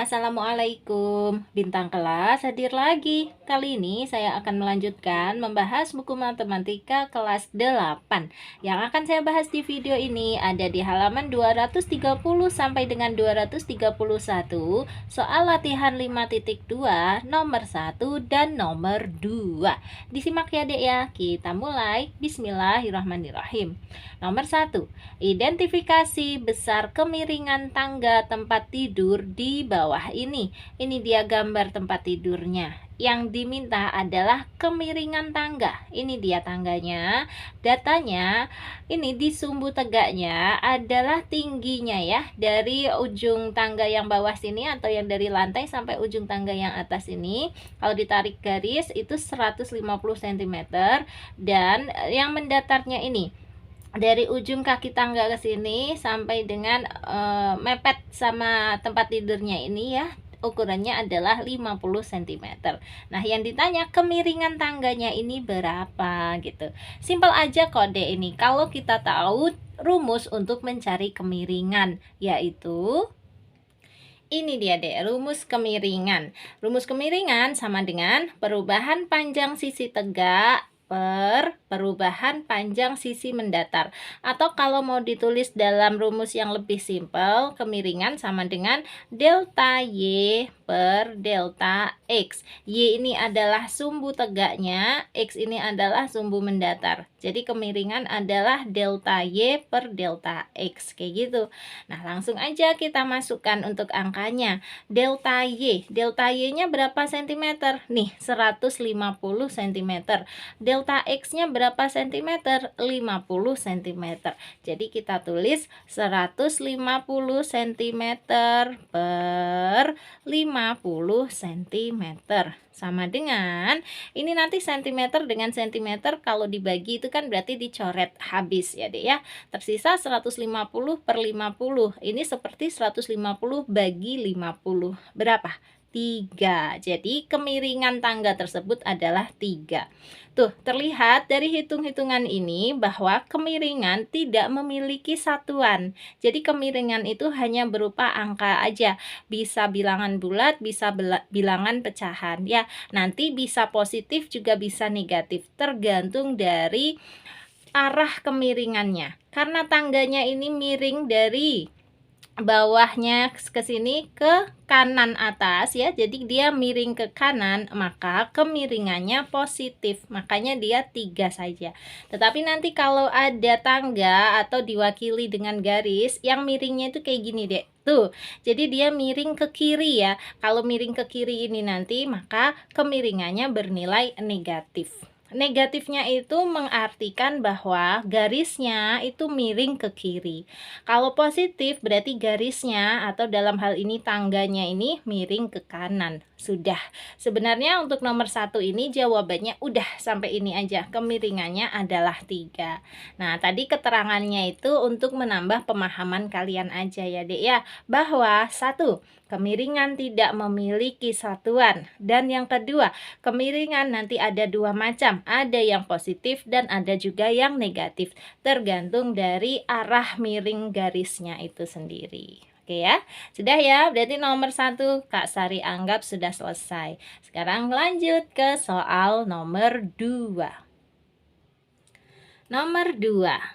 Assalamualaikum, bintang kelas hadir lagi. Kali ini saya akan melanjutkan membahas buku matematika kelas 8. Yang akan saya bahas di video ini ada di halaman 230 sampai dengan 231, soal latihan 5.2, nomor 1 dan nomor 2. Disimak ya Dek ya, kita mulai. Bismillahirrahmanirrahim. Nomor 1, identifikasi besar kemiringan tangga tempat tidur di bawah ini. Ini dia gambar tempat tidurnya. Yang diminta adalah kemiringan tangga. Ini dia tangganya. Datanya ini di sumbu tegaknya adalah tingginya ya, dari ujung tangga yang bawah sini atau yang dari lantai sampai ujung tangga yang atas ini. Kalau ditarik garis itu 150 cm, dan yang mendatarnya ini dari ujung kaki tangga ke sini sampai dengan mepet sama tempat tidurnya ini ya, ukurannya adalah 50 cm. Nah, yang ditanya kemiringan tangganya ini berapa gitu. Simpel aja kode ini. Kalau kita tahu rumus untuk mencari kemiringan, yaitu ini dia deh, rumus kemiringan. Rumus kemiringan sama dengan perubahan panjang sisi tegak per perubahan panjang sisi mendatar. Atau kalau mau ditulis dalam rumus yang lebih simpel, kemiringan sama dengan delta Y per delta X. Y ini adalah sumbu tegaknya, X ini adalah sumbu mendatar. Jadi kemiringan adalah delta Y per delta X, kayak gitu. Nah, langsung aja kita masukkan untuk angkanya. Delta Y-nya berapa cm? Nih, 150 cm. Delta X-nya berapa cm? 50 cm. Jadi kita tulis 150 cm per 50 cm. Sama dengan, ini nanti cm dengan cm kalau dibagi itu kan berarti dicoret habis ya Dek ya. Tersisa 150 per 50. Ini seperti 150 bagi 50. Berapa? 3. Jadi kemiringan tangga tersebut adalah 3. Tuh, terlihat dari hitung-hitungan ini bahwa kemiringan tidak memiliki satuan. Jadi kemiringan itu hanya berupa angka aja. Bisa bilangan bulat, bisa bilangan pecahan ya. Nanti bisa positif juga bisa negatif, tergantung dari arah kemiringannya. Karena tangganya ini miring dari bawahnya ke sini ke kanan atas ya, jadi dia miring ke kanan, maka kemiringannya positif, makanya dia 3 saja. Tetapi nanti kalau ada tangga atau diwakili dengan garis yang miringnya itu kayak gini Dek, tuh, jadi dia miring ke kiri ya. Kalau miring ke kiri ini nanti maka kemiringannya bernilai negatif. Negatifnya itu mengartikan bahwa garisnya itu miring ke kiri. Kalau positif berarti garisnya atau dalam hal ini tangganya ini miring ke kanan. Sudah. Sebenarnya untuk nomor 1 ini jawabannya udah sampai ini aja. Kemiringannya adalah 3. Nah, tadi keterangannya itu untuk menambah pemahaman kalian aja ya Dek ya. Bahwa 1, kemiringan tidak memiliki satuan. Dan yang kedua, kemiringan nanti ada 2 macam. Ada yang positif dan ada juga yang negatif. Tergantung dari arah miring garisnya itu sendiri. Oke ya, sudah ya, berarti nomor 1 Kak Sari anggap sudah selesai. Sekarang lanjut ke soal nomor 2. Nomor 2.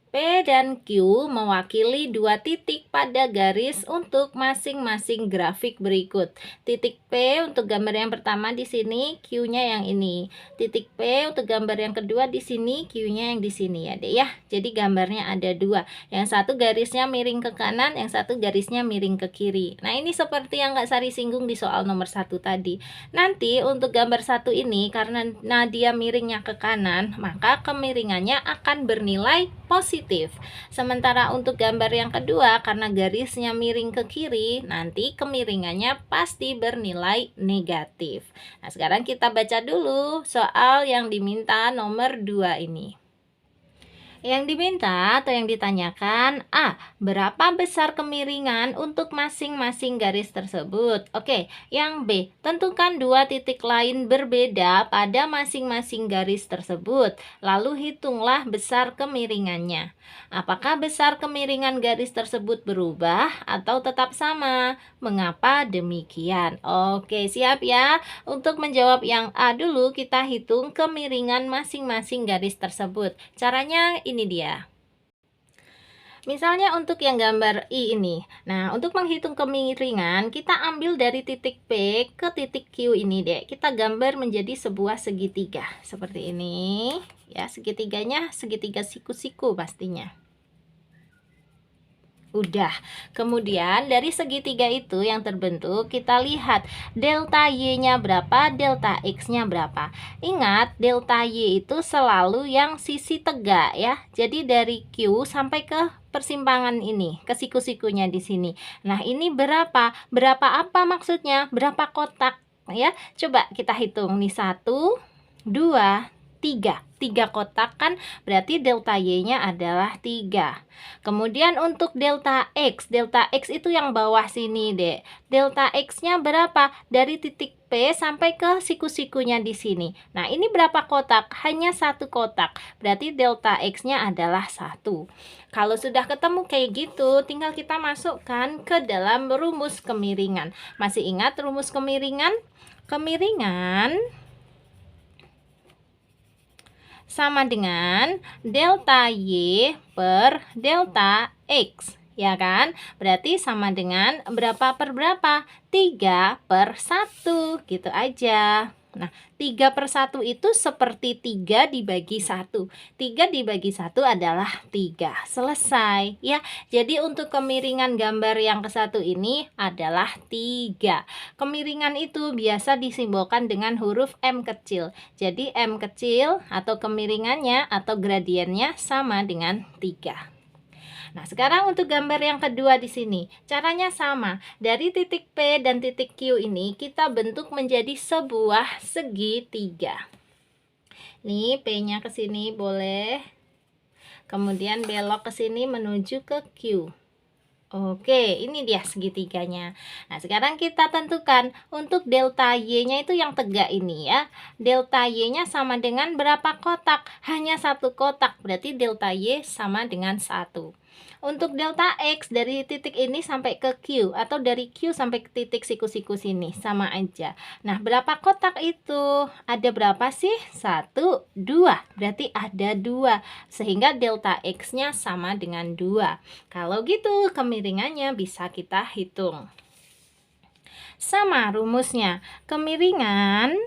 P dan Q mewakili 2 titik pada garis untuk masing-masing grafik berikut. Titik P untuk gambar yang pertama di sini, Q-nya yang ini. Titik P untuk gambar yang kedua di sini, Q-nya yang di sini ya Dek ya. Jadi gambarnya ada 2. Yang satu garisnya miring ke kanan, yang satu garisnya miring ke kiri. Nah, ini seperti yang Kak Sari singgung di soal nomor 1 tadi. Nanti untuk gambar 1 ini karena dia miringnya ke kanan, maka kemiringannya akan bernilai positif. Sementara untuk gambar yang kedua, karena garisnya miring ke kiri, nanti kemiringannya pasti bernilai negatif. Nah, sekarang kita baca dulu soal yang diminta nomor 2 ini. Yang diminta atau yang ditanyakan A. Berapa besar kemiringan untuk masing-masing garis tersebut? Oke, yang B. Tentukan dua titik lain berbeda pada masing-masing garis tersebut. Lalu hitunglah besar kemiringannya. Apakah besar kemiringan garis tersebut berubah atau tetap sama? Mengapa demikian? Oke, siap ya. Untuk menjawab yang A dulu, kita hitung kemiringan masing-masing garis tersebut. Caranya ini dia. Misalnya untuk yang gambar I ini. Nah, untuk menghitung kemiringan, kita ambil dari titik P ke titik Q ini deh. Kita gambar menjadi sebuah segitiga. Seperti ini. Ya, segitiganya segitiga siku-siku pastinya. Udah. Kemudian dari segitiga itu yang terbentuk, kita lihat delta Y-nya berapa, delta X-nya berapa. Ingat, delta Y itu selalu yang sisi tegak ya. Jadi dari Q sampai ke persimpangan ini, ke siku-sikunya di sini. Nah, ini berapa? Berapa apa maksudnya? Berapa kotak ya? Coba kita hitung nih, 1 2 3 kotak kan, berarti delta Y-nya adalah 3. Kemudian untuk delta X itu yang bawah sini deh. Delta X-nya berapa? Dari titik P sampai ke siku-sikunya di sini. Nah, ini berapa kotak? Hanya 1 kotak. Berarti delta X-nya adalah 1. Kalau sudah ketemu kayak gitu, tinggal kita masukkan ke dalam rumus kemiringan. Masih ingat rumus kemiringan? Kemiringan sama dengan delta Y per delta X, ya kan? Berarti sama dengan berapa per berapa? 3 per 1, gitu aja. Nah, 3 per 1 itu seperti 3 dibagi 1. 3 dibagi 1 adalah 3. Selesai, ya. Jadi untuk kemiringan gambar yang ke satu ini adalah 3. Kemiringan itu biasa disimbolkan dengan huruf M kecil. Jadi M kecil atau kemiringannya atau gradiennya sama dengan 3. Nah, sekarang untuk gambar yang kedua di sini, caranya sama. Dari titik P dan titik Q ini kita bentuk menjadi sebuah segitiga. Nih, P-nya ke sini boleh. Kemudian belok ke sini menuju ke Q. Oke, ini dia segitiganya. Nah, sekarang kita tentukan untuk delta Y-nya itu yang tegak ini ya. Delta Y-nya sama dengan berapa kotak? Hanya 1 kotak, berarti delta Y sama dengan 1. Untuk delta X dari titik ini sampai ke Q atau dari Q sampai ke titik siku-siku sini sama aja. Nah, berapa kotak itu? Ada berapa sih? 1, 2. Berarti ada 2. Sehingga delta X-nya sama dengan 2. Kalau gitu, kemiringannya bisa kita hitung. Sama rumusnya. Kemiringan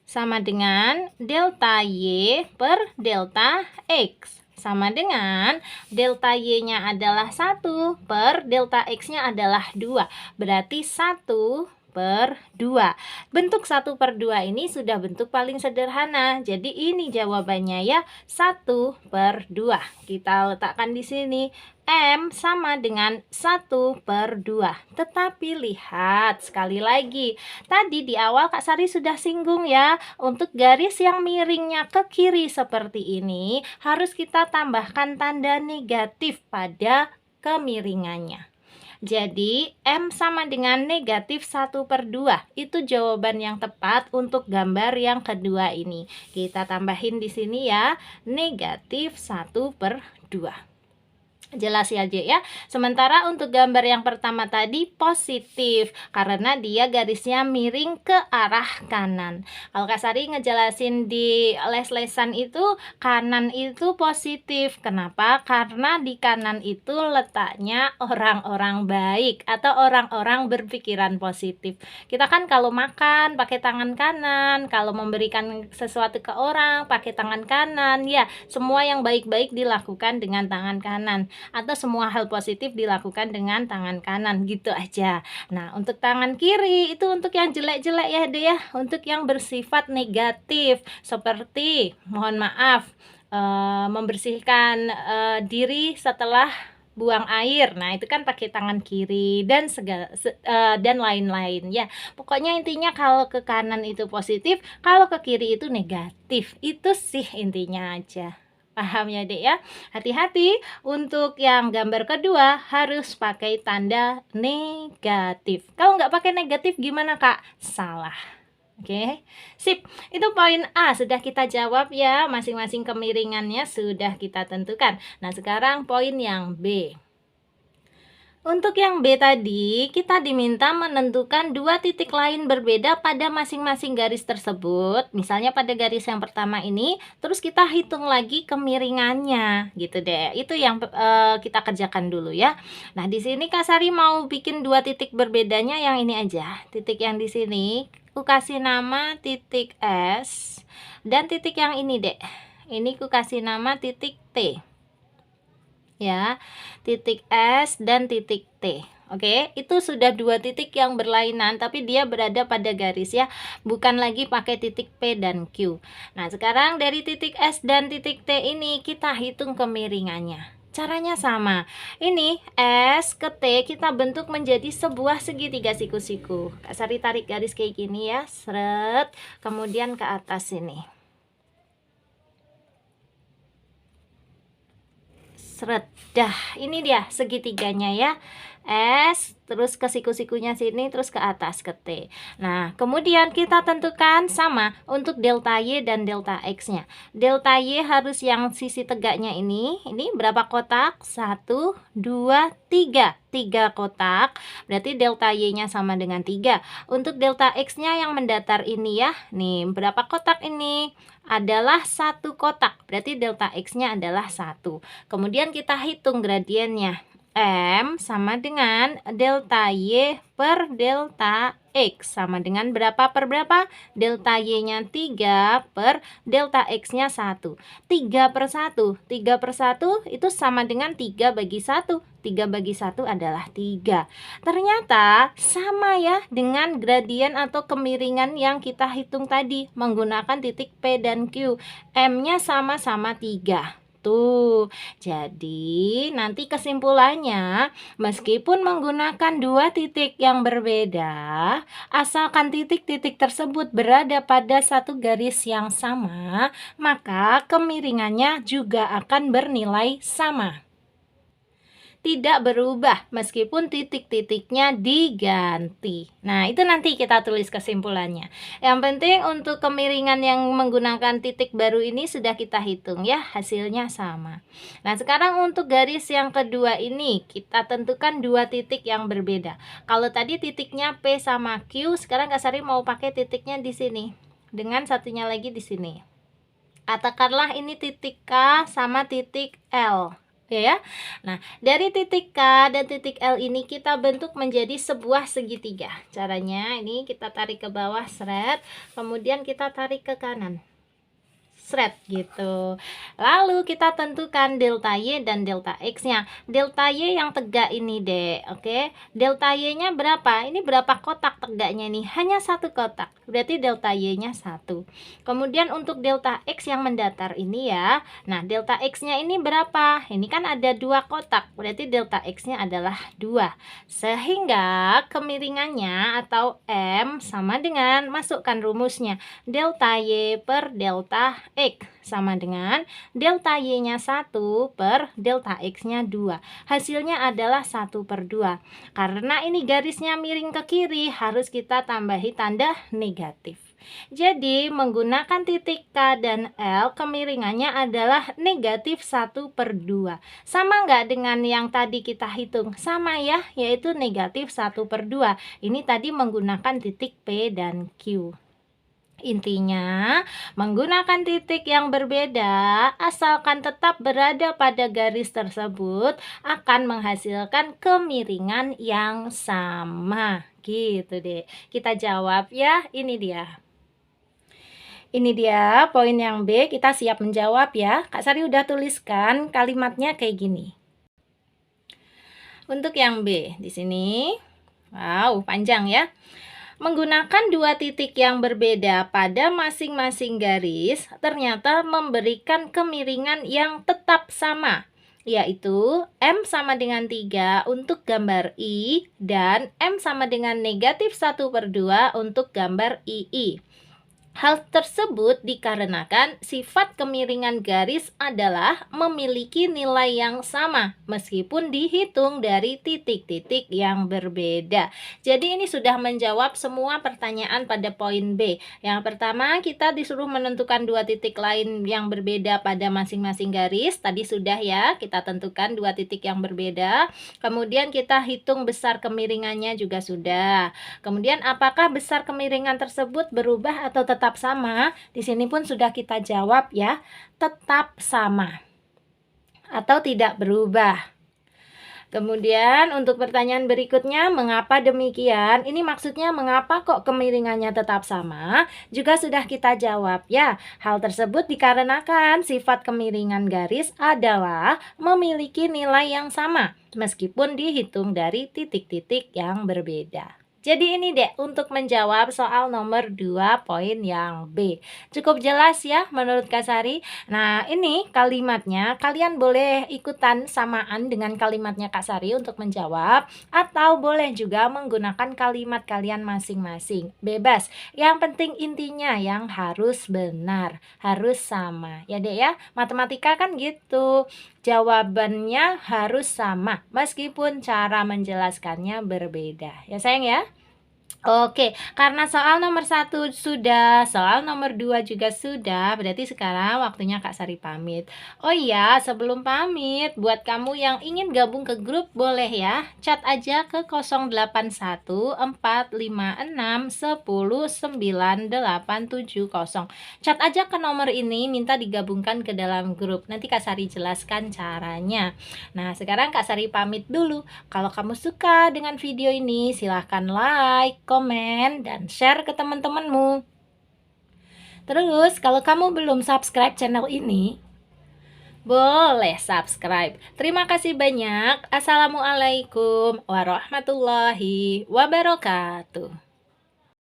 sama dengan delta Y per delta X. Sama dengan delta Y-nya adalah 1 per delta X-nya adalah 2. Berarti 1 per 2. Bentuk 1 per 2 ini sudah bentuk paling sederhana. Jadi ini jawabannya ya, 1 per 2. Kita letakkan di sini. M sama dengan 1 per 2. Tetapi lihat sekali lagi. Tadi di awal Kak Sari sudah singgung ya. Untuk garis yang miringnya ke kiri seperti ini, harus kita tambahkan tanda negatif pada kemiringannya. Jadi, M sama dengan negatif 1 per 2. Itu jawaban yang tepat untuk gambar yang kedua ini. Kita tambahin di sini ya, negatif 1 per 2. Jelas ya J ya. Sementara untuk gambar yang pertama tadi positif karena dia garisnya miring ke arah kanan. Kalau Kak Sari ngejelasin di les-lesan itu kanan itu positif. Kenapa? Karena di kanan itu letaknya orang-orang baik atau orang-orang berpikiran positif. Kita kan kalau makan pakai tangan kanan, kalau memberikan sesuatu ke orang pakai tangan kanan, ya semua yang baik-baik dilakukan dengan tangan kanan. Atau semua hal positif dilakukan dengan tangan kanan, gitu aja. Nah, untuk tangan kiri itu untuk yang jelek-jelek ya deh ya, untuk yang bersifat negatif seperti mohon maaf membersihkan diri setelah buang air. Nah, itu kan pakai tangan kiri dan segala dan lain-lain ya. Pokoknya intinya kalau ke kanan itu positif, kalau ke kiri itu negatif. Itu sih intinya aja. Paham ya, Dek ya? Hati-hati untuk yang gambar kedua harus pakai tanda negatif. Kalau nggak pakai negatif gimana, Kak? Salah. Oke, sip. Itu poin A sudah kita jawab ya, masing-masing kemiringannya sudah kita tentukan. Nah, sekarang poin yang B. Untuk yang B tadi, kita diminta menentukan dua titik lain berbeda pada masing-masing garis tersebut. Misalnya pada garis yang pertama ini, terus kita hitung lagi kemiringannya, gitu deh. Itu yang kita kerjakan dulu ya. Nah, di sini Kak Sari mau bikin dua titik berbedanya yang ini aja. Titik yang di sini, aku kasih nama titik S, dan titik yang ini deh. Ini aku kasih nama titik T. Ya, titik S dan titik T. Oke, itu sudah dua titik yang berlainan, tapi dia berada pada garis ya, bukan lagi pakai titik P dan Q. Nah, sekarang dari titik S dan titik T ini kita hitung kemiringannya. Caranya sama. Ini S ke T kita bentuk menjadi sebuah segitiga siku-siku. Kak Sari tarik garis kayak gini ya, seret, kemudian ke atas ini. Seret, dah ini dia segitiganya ya, S terus ke siku-sikunya sini terus ke atas ke T. Nah, kemudian kita tentukan sama untuk delta Y dan delta X nya. Delta Y harus yang sisi tegaknya ini berapa kotak? 1, 2, 3 kotak, berarti delta Y nya sama dengan 3. Untuk delta X nya yang mendatar ini ya, nih berapa kotak ini? Adalah 1 kotak, berarti delta X nya adalah 1. Kemudian kita hitung gradiennya. M sama dengan delta Y per delta X sama dengan berapa per berapa? Delta Y-nya 3 per delta X-nya 1. 3 per 1. 3 per 1 itu sama dengan 3 bagi 1. 3 bagi 1 adalah 3. Ternyata sama ya dengan gradien atau kemiringan yang kita hitung tadi menggunakan titik P dan Q. M-nya sama-sama 3. Tuh, jadi nanti kesimpulannya, meskipun menggunakan dua titik yang berbeda, asalkan titik-titik tersebut berada pada satu garis yang sama, maka kemiringannya juga akan bernilai sama. Tidak berubah meskipun titik-titiknya diganti. Nah, itu nanti kita tulis kesimpulannya. Yang penting untuk kemiringan yang menggunakan titik baru ini sudah kita hitung ya, hasilnya sama. Nah, sekarang untuk garis yang kedua ini kita tentukan dua titik yang berbeda. Kalau tadi titiknya P sama Q, sekarang Kak Sari mau pakai titiknya di sini dengan satunya lagi di sini. Katakanlah ini titik K sama titik L. Ya. Nah, dari titik K dan titik L ini kita bentuk menjadi sebuah segitiga. Caranya ini kita tarik ke bawah, seret, kemudian kita tarik ke kanan. Seret gitu. Lalu kita tentukan delta Y dan delta X-nya. Delta Y yang tegak ini deh, oke. Delta Y-nya berapa? Ini berapa kotak tegaknya nih? Hanya 1 kotak. Berarti delta Y-nya 1. Kemudian untuk delta X yang mendatar ini ya. Nah, delta X-nya ini berapa? Ini kan ada 2 kotak. Berarti delta X-nya adalah 2. Sehingga kemiringannya atau M sama dengan, masukkan rumusnya, delta Y per delta X sama dengan delta Y-nya 1 per delta X-nya 2. Hasilnya adalah 1 per 2. Karena ini garisnya miring ke kiri, harus kita tambahi tanda negatif. Jadi menggunakan titik K dan L kemiringannya adalah negatif 1 per 2. Sama nggak dengan yang tadi kita hitung? Sama ya, yaitu negatif 1 per 2. Ini tadi menggunakan titik P dan Q. Intinya, menggunakan titik yang berbeda, asalkan tetap berada pada garis tersebut, akan menghasilkan kemiringan yang sama. Gitu deh. Kita jawab ya, ini dia. Ini dia poin yang B, kita siap menjawab ya. Kak Sari udah tuliskan kalimatnya kayak gini. Untuk yang B, di sini, wow, panjang ya. Menggunakan dua titik yang berbeda pada masing-masing garis ternyata memberikan kemiringan yang tetap sama. yaitu M sama dengan 3 untuk gambar I dan M sama dengan negatif 1/2 untuk gambar II. Hal tersebut dikarenakan sifat kemiringan garis adalah memiliki nilai yang sama meskipun dihitung dari titik-titik yang berbeda. Jadi ini sudah menjawab semua pertanyaan pada poin B. Yang pertama, kita disuruh menentukan dua titik lain yang berbeda pada masing-masing garis. Tadi sudah ya, kita tentukan dua titik yang berbeda. Kemudian kita hitung besar kemiringannya juga sudah. Kemudian apakah besar kemiringan tersebut berubah atau tetap sama? Di sini pun sudah kita jawab ya, tetap sama atau tidak berubah. Kemudian untuk pertanyaan berikutnya, mengapa demikian? Ini maksudnya mengapa kok kemiringannya tetap sama? Juga sudah kita jawab ya. Hal tersebut dikarenakan sifat kemiringan garis adalah memiliki nilai yang sama meskipun dihitung dari titik-titik yang berbeda. Jadi ini deh untuk menjawab soal nomor 2 poin yang B. Cukup jelas ya menurut Kak Sari? Nah ini kalimatnya, kalian boleh ikutan samaan dengan kalimatnya Kak Sari untuk menjawab, atau boleh juga menggunakan kalimat kalian masing-masing. Bebas, yang penting intinya yang harus benar, harus sama. Ya deh ya, matematika kan gitu. Jawabannya harus sama meskipun cara menjelaskannya berbeda. Ya sayang ya. Oke, karena soal nomor 1 sudah, soal nomor 2 juga sudah, berarti sekarang waktunya Kak Sari pamit. Oh iya, sebelum pamit, buat kamu yang ingin gabung ke grup boleh ya, chat aja ke 081456109870. Chat aja ke nomor ini, minta digabungkan ke dalam grup. Nanti Kak Sari jelaskan caranya. Nah, sekarang Kak Sari pamit dulu. Kalau kamu suka dengan video ini, silahkan like, komen, dan share ke teman-temanmu. Terus, kalau kamu belum subscribe channel ini, boleh subscribe. Terima kasih banyak. Assalamualaikum warahmatullahi wabarakatuh.